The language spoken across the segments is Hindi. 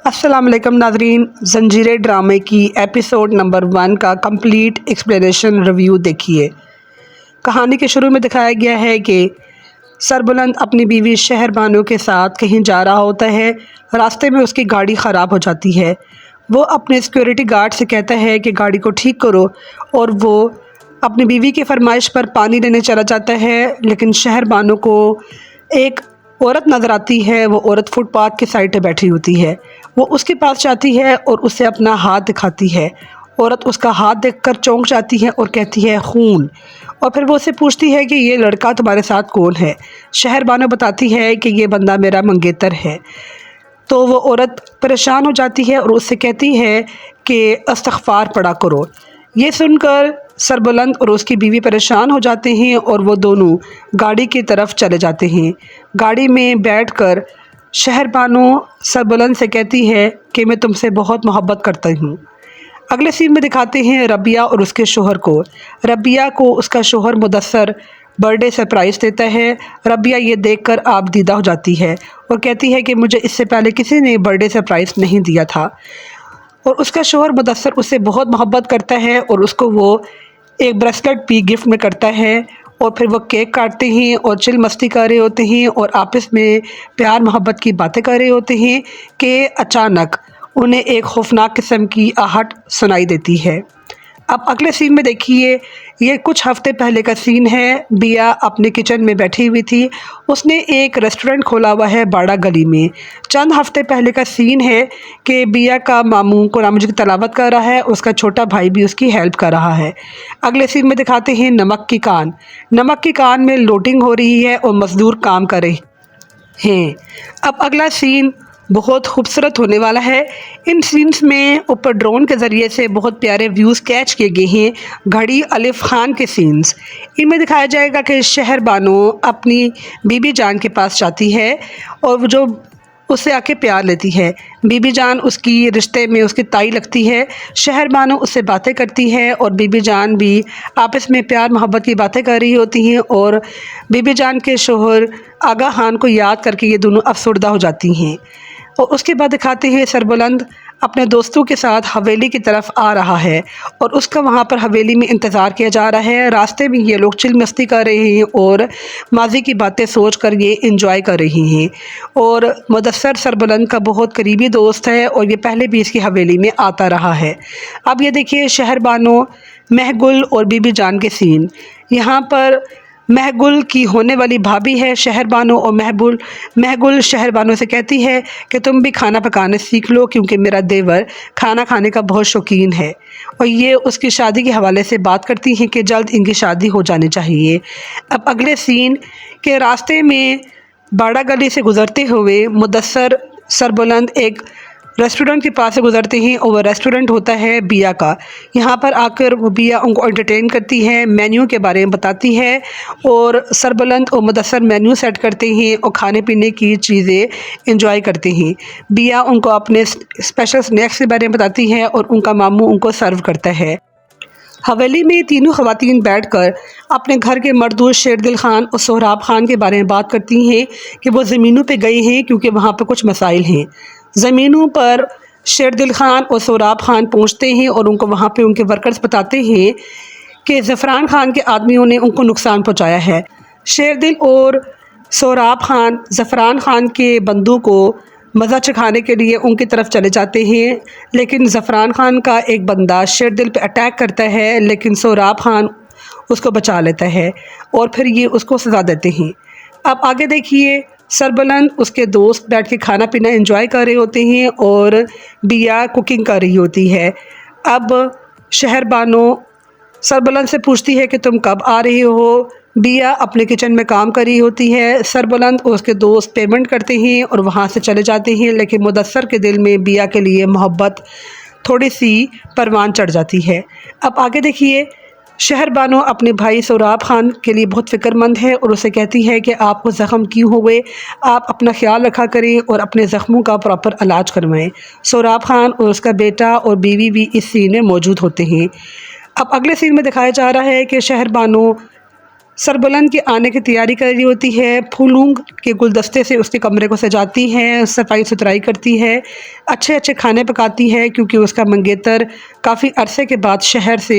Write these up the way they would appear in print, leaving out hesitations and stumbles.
अस्सलाम वालेकुम नाज़रीन, ज़ंजीरे ड्रामे की एपिसोड नंबर 1 का कंप्लीट एक्सप्लेनेशन रिव्यू देखिए। कहानी के शुरू में दिखाया गया है कि सरबुलंद अपनी बीवी शहर बानो के साथ कहीं जा रहा होता है। रास्ते में उसकी गाड़ी ख़राब हो जाती है। वो अपने सिक्योरिटी गार्ड से कहता है कि गाड़ी को ठीक करो, और वो अपनी बीवी की फरमाइश पर पानी लेने चला जाता है। लेकिन शहर बानो को एक औरत नज़र आती है। वो औरत फुटपाथ के साइड पे बैठी होती है। वो उसके पास जाती है और उसे अपना हाथ दिखाती है। औरत उसका हाथ देखकर चौंक जाती है और कहती है खून। और फिर वो उससे पूछती है कि ये लड़का तुम्हारे साथ कौन है। शहर बानो बताती है कि ये बंदा मेरा मंगेतर है। तो वो औरत परेशान हो जाती है और उससे कहती है कि इस्तग़फ़ार पढ़ा करो। ये सुनकर सरबुलंद और उसकी बीवी परेशान हो जाते हैं और वो दोनों गाड़ी की तरफ चले जाते हैं। गाड़ी में बैठकर शहर बानो सरबुलंद से कहती है कि मैं तुमसे बहुत मोहब्बत करती हूँ। अगले सीन में दिखाते हैं रबिया और उसके शोहर को। रबिया को उसका शोहर मुदस्सर बर्थडे सरप्राइज़ देता है। रबिया ये देखकर आबदीदा हो जाती है और कहती है कि मुझे इससे पहले किसी ने बर्थडे सरप्राइज़ नहीं दिया था। और उसका शोहर मुदस्सर उससे बहुत मोहब्बत करता है और उसको वो एक ब्रेसलेट भी गिफ्ट में करता है। और फिर वो केक काटते हैं और चिल मस्ती कर रहे होते हैं और आपस में प्यार मोहब्बत की बातें कर रहे होते हैं कि अचानक उन्हें एक खौफनाक किस्म की आहट सुनाई देती है। अब अगले सीन में देखिए, ये कुछ हफ्ते पहले का सीन है। बिया अपने किचन में बैठी हुई थी। उसने एक रेस्टोरेंट खोला हुआ है बाड़ा गली में। चंद हफ्ते पहले का सीन है कि बिया का मामू कुरान मजीद की तिलावत कर रहा है, उसका छोटा भाई भी उसकी हेल्प कर रहा है। अगले सीन में दिखाते हैं नमक की कान। नमक की कान में लोडिंग हो रही है और मज़दूर काम कर रहे हैं। अब अगला सीन बहुत खूबसूरत होने वाला है। इन सीन्स में ऊपर ड्रोन के ज़रिए से बहुत प्यारे व्यूज़ कैच किए गए हैं। घड़ी अलिफ खान के सीन्स इनमें दिखाया जाएगा कि शहर बानो अपनी बीबी जान के पास जाती है और वो जो उससे आके प्यार लेती है। बीबी जान उसकी रिश्ते में उसकी ताई लगती है। शहर बानो उससे बातें करती है और बीबी जान भी आपस में प्यार मोहब्बत की बातें कर रही होती हैं। और बीबी जान के शोहर आगा खान को याद करके ये दोनों अफसरदा हो जाती हैं। और उसके बाद दिखाते हैं सरबुलंद अपने दोस्तों के साथ हवेली की तरफ आ रहा है और उसका वहाँ पर हवेली में इंतज़ार किया जा रहा है। रास्ते में ये लोग चिल मस्ती कर रहे हैं और माजी की बातें सोच कर ये इंजॉय कर रही हैं। और मुदस्सर सरबुलंद का बहुत करीबी दोस्त है और ये पहले भी इसकी हवेली में आता रहा है। अब ये देखिए शहर बानो, महगुल और बीबी जान के सीन। यहाँ पर महगुल की होने वाली भाभी है शहर बानो और महगुल शहर बानो से कहती है कि तुम भी खाना पकाने सीख लो क्योंकि मेरा देवर खाना खाने का बहुत शौकीन है। और ये उसकी शादी के हवाले से बात करती हैं कि जल्द इनकी शादी हो जानी चाहिए। अब अगले सीन के रास्ते में बाड़ा गली से गुज़रते हुए मुदस्सर सरबुलंद एक रेस्टोरेंट के पास से गुजरते हैं और वह रेस्टोरेंट होता है बिया का। यहाँ पर आकर वो बिया उनको एंटरटेन करती है, मेन्यू के बारे में बताती है और सरबुलंद और मुदस्सर मेन्यू सेट करते हैं और खाने पीने की चीज़ें इंजॉय करते हैं। बिया उनको अपने स्पेशल स्नैक्स के बारे में बताती है और उनका मामू उनको सर्व करता है। हवेली में तीनों ख़वातीन बैठकर अपने घर के मरदूद शेरदिल खान और सोहराब खान के बारे में बात करती हैं कि वो ज़मीनों पे गए हैं क्योंकि वहाँ पर कुछ मसाइल हैं। ज़मीनों पर शेरदिल खान और सोहराब खान पहुँचते हैं और उनको वहाँ पे उनके वर्कर्स बताते हैं कि ज़फ़रान खान के आदमियों ने उनको नुकसान पहुँचाया है। शेरदिल और सोहराब खान ज़फ़रान खान के बंदों को मज़ा चखाने के लिए उनकी तरफ चले जाते हैं। लेकिन ज़फ़रान खान का एक बंदा शेरदिल पे अटैक करता है, लेकिन सोहराब खान उसको बचा लेता है और फिर ये उसको सज़ा देते हैं। अब आगे देखिए, सरबुलंद उसके दोस्त बैठ के खाना पीना एंजॉय कर रहे होते हैं और बिया कुकिंग कर रही होती है। अब शहर बानो सरबुलंद से पूछती है कि तुम कब आ रही हो। बिया अपने किचन में काम कर रही होती है। सरबुलंद और उसके दोस्त पेमेंट करते हैं और वहाँ से चले जाते हैं। लेकिन मुदस्सर के दिल में बिया के लिए मोहब्बत थोड़ी सी परवान चढ़ जाती है। अब आगे देखिए, शहर बानो अपने भाई सोहराब खान के लिए बहुत फ़िक्रमंद है और उसे कहती है कि आपको ज़ख़म क्यों हुए, आप अपना ख्याल रखा करें और अपने ज़ख़्मों का प्रॉपर इलाज करवाएं। सोहराब खान और उसका बेटा और बीवी भी इस सीन में मौजूद होते हैं। अब अगले सीन में दिखाया जा रहा है कि शहर बानो सरबुलंद के आने की तैयारी कर रही होती है, फूलों के गुलदस्ते से उसके कमरे को सजाती है, सफाई सुथराई करती है, अच्छे अच्छे खाने पकाती है क्योंकि उसका मंगेतर काफ़ी अरसे के बाद शहर से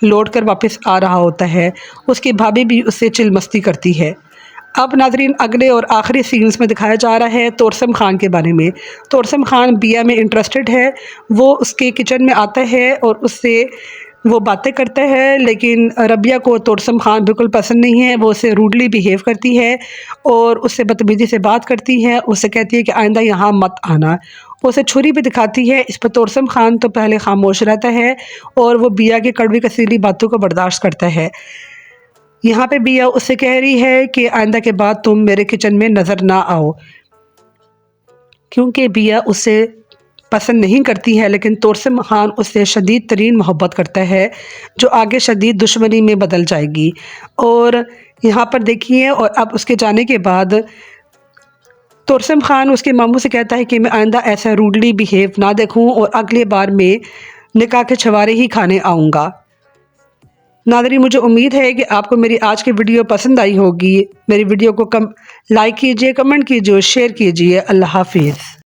लौट कर वापस आ रहा होता है। उसकी भाभी भी उससे चिल मस्ती करती है। अब नाज़रीन अगले और आखिरी सीन्स में दिखाया जा रहा है तोरसम खान के बारे में। तोरसम खान बिया में इंटरेस्टेड है, वो उसके किचन में आता है और उससे वो बातें करता है, लेकिन रबिया को तोरसम खान बिल्कुल पसंद नहीं है। वो उससे रूडली बिहेव करती है और उससे बदतमीज़ी से बात करती है, उससे कहती है कि आइंदा यहाँ मत आना। वो उसे छुरी भी दिखाती है। इस पर तोरसम खान तो पहले खामोश रहता है और वो बिया की कड़वी कसीली बातों को बर्दाश्त करता है। यहाँ पे बिया उससे कह रही है कि आइंदा के बाद तुम मेरे किचन में नज़र ना आओ, क्योंकि बिया उससे पसंद नहीं करती है, लेकिन तोरसम खान उससे शदीद तरीन मोहब्बत करता है जो आगे शदीद दुश्मनी में बदल जाएगी। और यहाँ पर देखिए, और अब उसके जाने के बाद तोरसम खान उसके मामू से कहता है कि मैं आइंदा ऐसा रूडली बिहेव ना देखूं और अगले बार में निकाह के छवारे ही खाने आऊँगा। नाज़रीन मुझे उम्मीद है कि आपको मेरी आज की वीडियो पसंद आई होगी। मेरी वीडियो को लाइक कीजिए, कमेंट कीजिए और शेयर कीजिए। अल्लाह हाफिज़।